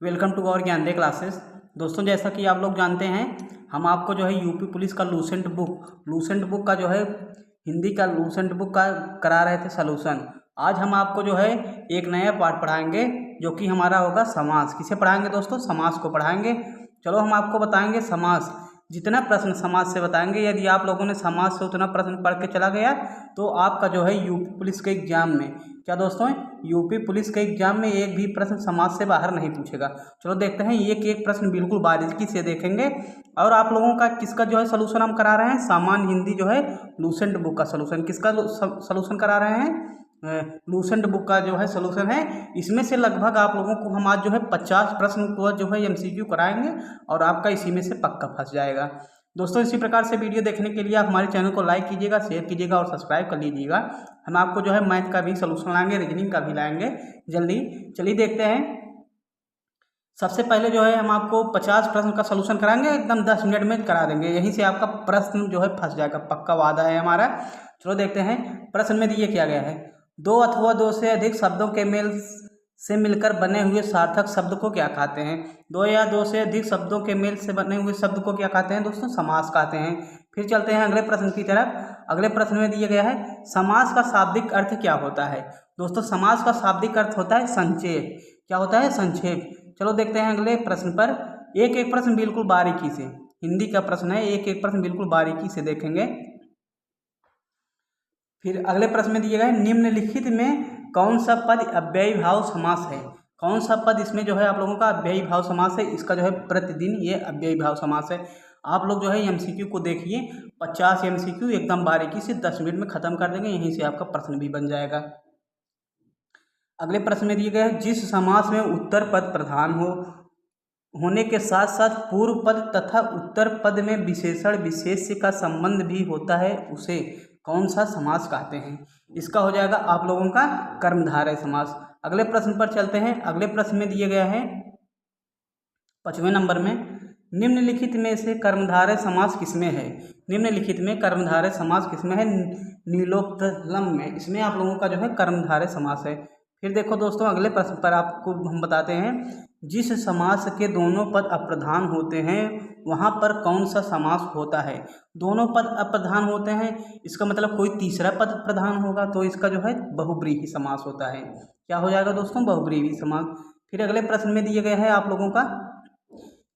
Welcome to our Gyande classes. दोस्तों, जैसा कि आप लोग जानते हैं, हम आपको जो है यूपी पुलिस का लूसेंट बुक का जो है हिंदी का लूसेंट बुक का करा रहे थे सलूशन। आज हम आपको जो है एक नया पार्ट पढ़ाएंगे जो कि हमारा होगा समास। किसे पढ़ाएंगे दोस्तों? समास को पढ़ाएंगे। चलो हम आपको बताएंगे समास। जितना प्रश्न समाज से बताएंगे, यदि आप लोगों ने समाज से उतना प्रश्न पढ़ के चला गया तो आपका जो है यूपी पुलिस के एग्जाम में, क्या दोस्तों, यूपी पुलिस के एग्जाम में एक भी प्रश्न समाज से बाहर नहीं पूछेगा। चलो देखते हैं, एक एक प्रश्न बिल्कुल बारीकी से देखेंगे। और आप लोगों का किसका जो है सलूशन हम करा रहे हैं? सामान्य हिंदी जो है लूसेंट बुक का सलूशन। किसका सलूशन करा रहे हैं? लूसेंट बुक का जो है सलूशन है। इसमें से लगभग आप लोगों को हम आज जो है 50 प्रश्न को जो है एमसीक्यू कराएंगे और आपका इसी में से पक्का फंस जाएगा। दोस्तों, इसी प्रकार से वीडियो देखने के लिए आप हमारे चैनल को लाइक कीजिएगा, शेयर कीजिएगा और सब्सक्राइब कर लीजिएगा। हम आपको जो है मैथ का भी सलूशन लाएंगे, रीजनिंग का भी लाएंगे जल्दी। चलिए देखते हैं। सबसे पहले जो है हम आपको 50 प्रश्न का सलूशन कराएंगे, एकदम 10 मिनट में करा देंगे। यहीं से आपका प्रश्न जो है फंस जाएगा, पक्का वादा है हमारा। चलो देखते हैं प्रश्न में दिए क्या गया है। दो अथवा दो से अधिक शब्दों के मेल से मिलकर बने हुए सार्थक शब्द को क्या कहते हैं? दो या दो से अधिक शब्दों के मेल से बने हुए शब्द को क्या कहते हैं दोस्तों? समास कहते हैं। फिर चलते हैं अगले प्रश्न की तरफ। अगले प्रश्न में दिया गया है समास का शाब्दिक अर्थ क्या होता है? दोस्तों, समास का शाब्दिक अर्थ होता है संक्षेप। क्या होता है? संक्षेप। चलो देखते हैं अगले प्रश्न पर। एक एक प्रश्न बिल्कुल बारीकी से, हिंदी का प्रश्न है, एक एक प्रश्न बिल्कुल बारीकी से देखेंगे। फिर अगले प्रश्न में दिए गए निम्नलिखित में कौन सा पद अव्ययी भाव समास है? कौन सा पद इसमें जो है आप लोगों का अव्ययी भाव समास है? इसका जो है प्रतिदिन ये अव्ययी भाव समास है। आप लोग जो है एमसीक्यू को देखिए, 50 एमसीक्यू एकदम बारीकी से 10 मिनट में खत्म कर देंगे, यहीं से आपका प्रश्न भी बन जाएगा। अगले प्रश्न में दिए गए जिस समास में उत्तर पद प्रधान होने के साथ साथ पूर्व पद तथा उत्तर पद में विशेषण विशेष्य का संबंध भी होता है, उसे कौन सा समास कहते हैं? इसका हो जाएगा आप लोगों का कर्मधारय समास। अगले प्रश्न पर चलते हैं। अगले प्रश्न में दिए गया है 5वें नंबर में, निम्नलिखित में से कर्मधारय समास किसमें है? निम्नलिखित में कर्मधारय समास किसमें है? नीलोक्तलम में। इसमें आप लोगों का जो है कर्मधारय समास है। फिर देखो दोस्तों, अगले प्रश्न पर आपको हम बताते हैं जिस समास के दोनों पद अप्रधान होते हैं वहाँ पर कौन सा समास होता है? दोनों पद अप्रधान होते हैं, इसका मतलब कोई तीसरा पद प्रधान होगा, तो इसका जो है बहुब्रीहि समास होता है। क्या हो जाएगा दोस्तों? बहुब्रीहि समास। फिर अगले प्रश्न में दिए गए हैं आप लोगों का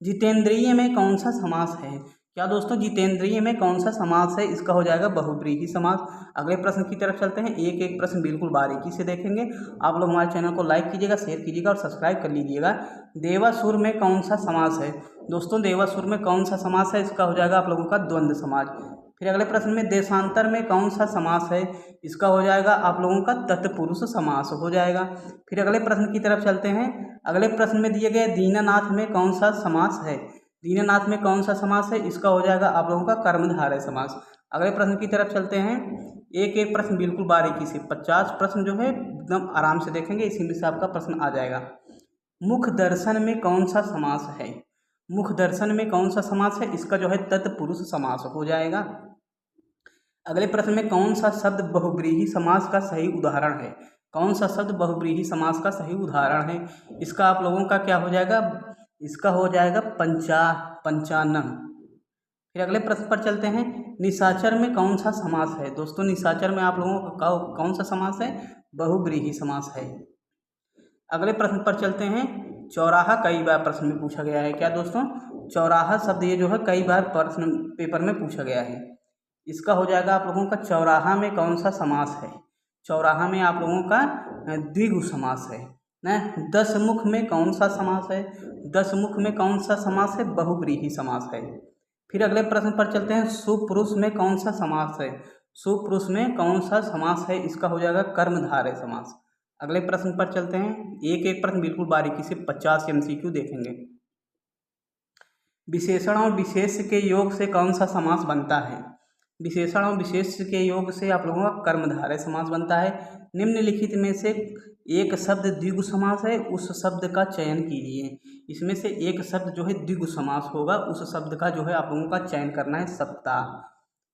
जितेंद्रिय में कौन सा समास है? क्या दोस्तों, जितेंद्रिय में कौन सा समास है? इसका हो जाएगा बहुब्रीहि समास। अगले प्रश्न की तरफ चलते हैं। एक एक प्रश्न बिल्कुल बारीकी से देखेंगे। आप लोग हमारे चैनल को लाइक कीजिएगा, शेयर कीजिएगा और सब्सक्राइब कर लीजिएगा। देवासुर में कौन सा समास है? दोस्तों, देवासुर में कौन सा समास है? इसका हो जाएगा आप लोगों का द्वंद्व समास। फिर अगले प्रश्न में देशांतर में कौन सा समास है? इसका हो जाएगा आप लोगों का तत्पुरुष समास हो जाएगा। फिर अगले प्रश्न की तरफ चलते हैं। अगले प्रश्न में दिए गए दीनानाथ में कौन सा समास है? दीनानाथ में कौन सा समास है? इसका हो जाएगा आप लोगों का कर्मधारय समास। अगले प्रश्न की तरफ चलते हैं। एक एक प्रश्न बिल्कुल बारीकी से, 50 प्रश्न जो है एकदम आराम से देखेंगे, इसी में से आपका प्रश्न आ जाएगा। मुख दर्शन में कौन सा समास है? मुख दर्शन में कौन सा समास है? इसका जो है तत्पुरुष समास हो जाएगा। अगले प्रश्न में कौन सा शब्द बहुब्रीहि समास का सही उदाहरण है? कौन सा शब्द बहुब्रीहि समास का सही उदाहरण है? इसका आप लोगों का क्या हो जाएगा? इसका हो जाएगा पंचानन। फिर अगले प्रश्न पर चलते हैं। निशाचर में कौन सा समास है? दोस्तों, निशाचर में आप लोगों का कौन सा समास है? बहुब्रीहि समास है। अगले प्रश्न पर चलते हैं। चौराहा कई बार प्रश्न में पूछा गया है। क्या दोस्तों? चौराहा शब्द ये जो है कई बार प्रश्न पेपर में पूछा गया है। इसका हो जाएगा आप लोगों का चौराहा में कौन सा समास है? चौराहा में आप लोगों का द्विगु समास है ना। दशमुख में कौन सा समास है? दशमुख में कौन सा समास है? बहुब्रीहि समास है। फिर अगले प्रश्न पर चलते हैं। सुपुरुष में कौन सा समास है? सुपुरुष में कौन सा समास है? इसका हो जाएगा कर्मधारय समास। अगले प्रश्न पर चलते हैं। एक एक प्रश्न बिल्कुल बारीकी से 50 एमसीक्यू देखेंगे। विशेषण और विशेष्य के योग से कौन सा समास बनता है? विशेषण और विशेष्य के योग से आप लोगों का कर्मधारय समास बनता है। निम्नलिखित में से एक शब्द द्विगु समास है, उस शब्द का चयन कीजिए। इसमें से एक शब्द जो है द्विगु समास होगा, उस शब्द का जो है आप लोगों का चयन करना है, सप्ताह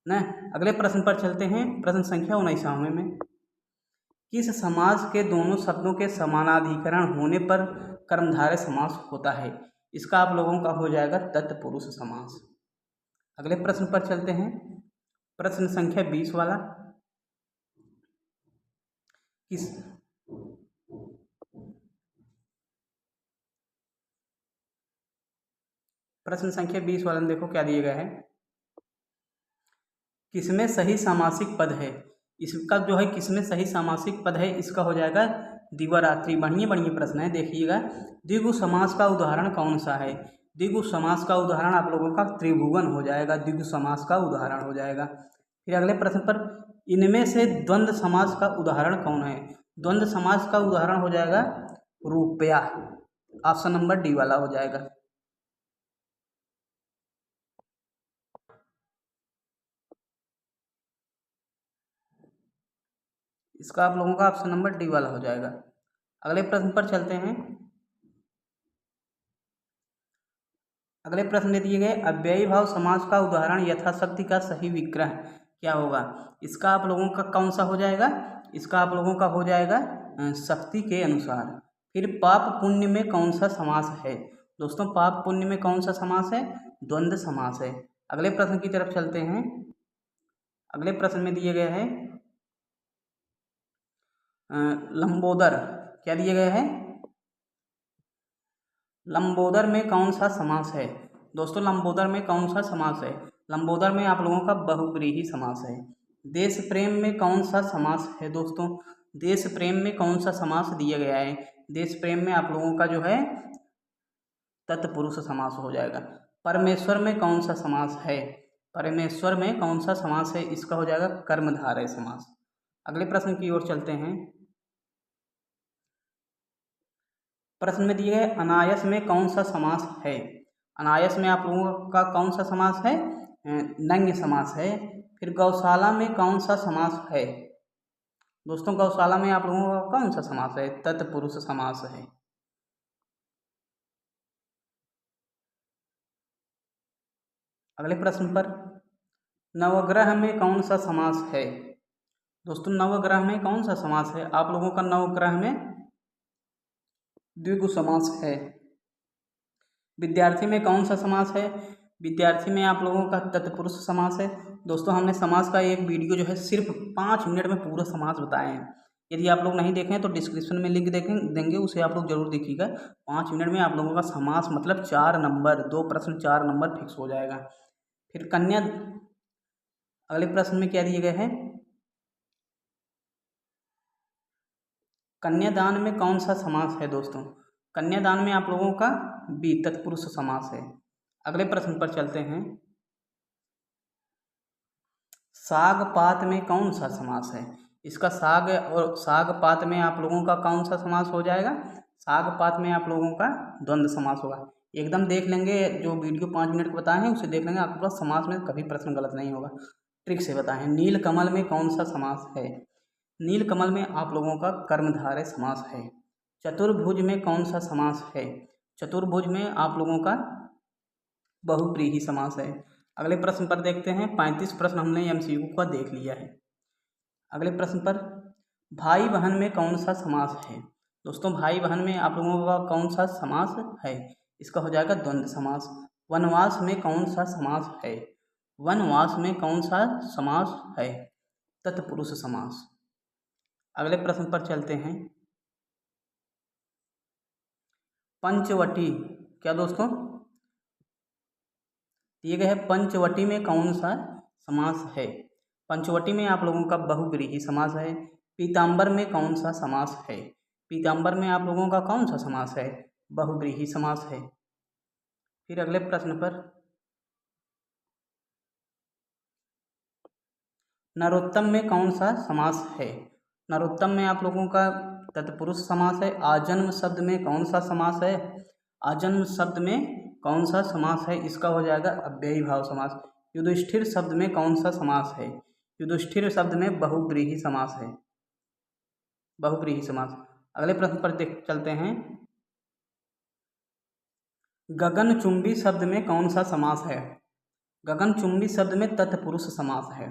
ना। अगले प्रश्न पर चलते हैं। प्रश्न संख्या 19वें में, किस समास के दोनों शब्दों के समानाधिकरण होने पर कर्मधारय समास होता है। इसका आप लोगों का हो जाएगा तत्पुरुष समास। अगले प्रश्न पर चलते हैं। प्रश्न संख्या 20 वाला। किस प्रश्न संख्या 20 वाला में देखो क्या दिया गया है। किसमें सही सामासिक पद है। इसका जो है किसमें सही सामासिक पद है, इसका हो जाएगा दिवारात्रि। बढ़िया बढ़िया प्रश्न है, देखिएगा। द्विगु समास का उदाहरण कौन सा है। द्विगु समास का उदाहरण आप लोगों का त्रिभुवन हो जाएगा, द्विगु समास का उदाहरण हो जाएगा। फिर अगले प्रश्न पर, इनमें से द्वंद्व समास का उदाहरण कौन है। द्वंद्व समास का उदाहरण हो जाएगा रुपया। ऑप्शन नंबर डी वाला हो जाएगा। इसका आप लोगों का ऑप्शन नंबर डी वाला हो जाएगा। अगले प्रश्न पर चलते हैं। अगले प्रश्न में दिए गए अव्ययी भाव समास का उदाहरण यथाशक्ति का सही विग्रह क्या होगा। इसका आप लोगों का कौन सा हो जाएगा। इसका आप लोगों का हो जाएगा शक्ति के अनुसार। फिर पाप पुण्य में कौन सा समास है। दोस्तों पाप पुण्य में कौन सा समास है, द्वंद्व समास है। अगले प्रश्न की तरफ चलते हैं। अगले प्रश्न में दिए गए हैं लंबोदर। क्या दिए गए हैं, लंबोदर में कौन सा समास है। दोस्तों लंबोदर में कौन सा समास है, लंबोदर में आप लोगों का बहुव्रीहि समास है। देश प्रेम में कौन सा समास है। दोस्तों देश प्रेम में कौन सा समास दिया गया है। देश प्रेम में आप लोगों का जो है तत्पुरुष समास हो जाएगा। परमेश्वर में कौन सा समास है। परमेश्वर में कौन सा समास है, इसका हो जाएगा कर्मधारय समास। अगले प्रश्न की ओर चलते हैं। प्रश्न में दिए गए अनायस में कौन सा समास है। अनायस में आप लोगों का कौन सा समास है, नंग समास है। फिर गौशाला में कौन सा समास है। दोस्तों गौशाला में आप लोगों का कौन सा समास है, तत्पुरुष समास है। अगले प्रश्न पर, नवग्रह में कौन सा समास है। दोस्तों नवग्रह में कौन सा समास है, आप लोगों का नवग्रह में द्विगु समास है। विद्यार्थी में कौन सा समास है। विद्यार्थी में आप लोगों का तत्पुरुष समास है। दोस्तों हमने समास का एक वीडियो जो है सिर्फ 5 मिनट में पूरा समास बताए हैं। यदि आप लोग नहीं देखें तो डिस्क्रिप्शन में लिंक देंगे, उसे आप लोग जरूर देखिएगा। 5 मिनट में आप लोगों का समास मतलब 4 नंबर, 2 प्रश्न 4 नंबर फिक्स हो जाएगा। फिर कन्या, अगले प्रश्न में क्या दिए गए हैं, कन्यादान में कौन सा समास है। दोस्तों कन्यादान में आप लोगों का बी तत्पुरुष समास है। अगले प्रश्न पर चलते हैं। साग पात में कौन सा समास है। इसका साग और साग पात में आप लोगों का कौन सा समास हो जाएगा। साग पात में आप लोगों का द्वंद्व समास होगा। एकदम देख लेंगे, जो वीडियो 5 मिनट का बताए हैं उसे देख लेंगे, आपके पास समास में कभी प्रश्न गलत नहीं होगा। ट्रिक से बताएं। नील कमल में कौन सा समास है। नील कमल में आप लोगों का कर्मधारय समास है। चतुर्भुज में कौन सा समास है। चतुर्भुज में आप लोगों का बहुव्रीहि समास है। अगले प्रश्न पर देखते हैं। 35 प्रश्न हमने एमसीक्यू का देख लिया है। अगले प्रश्न पर, भाई बहन में कौन सा समास है। दोस्तों भाई बहन में आप लोगों का कौन सा समास है, इसका हो जाएगा द्वंद्व समास। वनवास में कौन सा समास है। वनवास में कौन सा समास है, तत्पुरुष समास। अगले प्रश्न पर चलते हैं। पंचवटी, क्या दोस्तों दिए गए हैं, पंचवटी में कौन सा समास है। पंचवटी में आप लोगों का बहुव्रीहि समास है। पीताम्बर में कौन सा समास है। पीताम्बर में आप लोगों का कौन सा समास है, बहुव्रीहि समास है। फिर अगले प्रश्न पर, नरोत्तम में कौन सा समास है। नरोत्तम में आप लोगों का तत्पुरुष समास है। आजन्म शब्द में कौन सा समास है। आजन्म शब्द में कौन सा समास है, इसका हो जाएगा अव्ययी भाव समास। युधिष्ठिर शब्द में कौन सा समास है। युधिष्ठिर शब्द में बहुव्रीहि समास है, बहुव्रीहि समास। अगले प्रश्न पर चलते हैं। गगनचुंबी शब्द में कौन सा समास है। गगनचुंबी शब्द में तत्पुरुष समास है।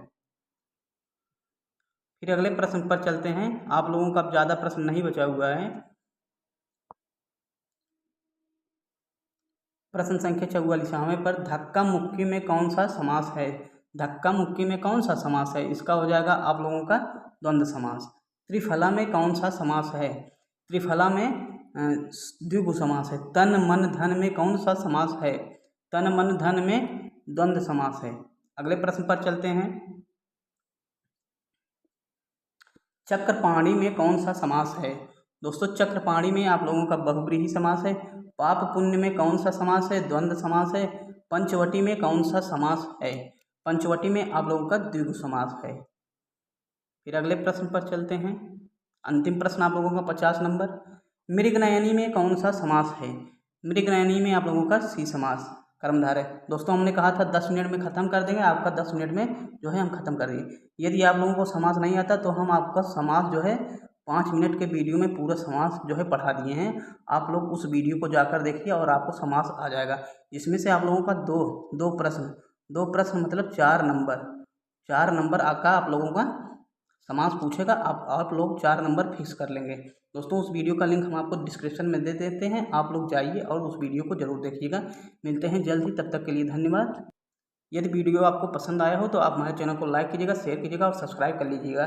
फिर अगले प्रश्न पर चलते हैं। आप लोगों का अब ज़्यादा प्रश्न नहीं बचा हुआ है। प्रश्न संख्या 44 पर धक्का मुक्की में कौन सा समास है? धक्का मुक्की में कौन सा समास है? इसका हो जाएगा आप लोगों का द्वंद्व समास। त्रिफला में कौन सा समास है? त्रिफला में द्विगु समास है। तन मन धन में कौन सा समास है? तन मन धन में द्वंद्व समास है। अगले प्रश्न पर चलते हैं। चक्रपाणी में कौन सा समास है? दोस्तों चक्रपाणी में आप लोगों का बहुब्रीहि समास है। पाप पुण्य में कौन सा समास है? द्वंद्व समास है। पंचवटी में कौन सा समास है? पंचवटी में आप लोगों का द्विगु समास है। फिर अगले प्रश्न पर चलते हैं। अंतिम प्रश्न आप लोगों का 50 नंबर। मृगनयनी में कौन सा समास है? मृगनयनी में आप लोगों का सी समास कर्मधारय। दोस्तों हमने कहा था 10 मिनट में ख़त्म कर देंगे, आपका 10 मिनट में जो है हम ख़त्म कर देंगे। यदि आप लोगों को समास नहीं आता तो हम आपका समास जो है 5 मिनट के वीडियो में पूरा समास जो है पढ़ा दिए हैं। आप लोग उस वीडियो को जाकर देखिए और आपको समास आ जाएगा। इसमें से आप लोगों का दो प्रश्न मतलब 4 नंबर का आप लोगों का समास पूछेगा। आप लोग 4 नंबर फिक्स कर लेंगे। दोस्तों उस वीडियो का लिंक हम आपको डिस्क्रिप्शन में दे देते हैं, आप लोग जाइए और उस वीडियो को ज़रूर देखिएगा। मिलते हैं जल्द ही, तब तक के लिए धन्यवाद। यदि वीडियो आपको पसंद आया हो तो आप हमारे चैनल को लाइक कीजिएगा, शेयर कीजिएगा और सब्सक्राइब कर लीजिएगा।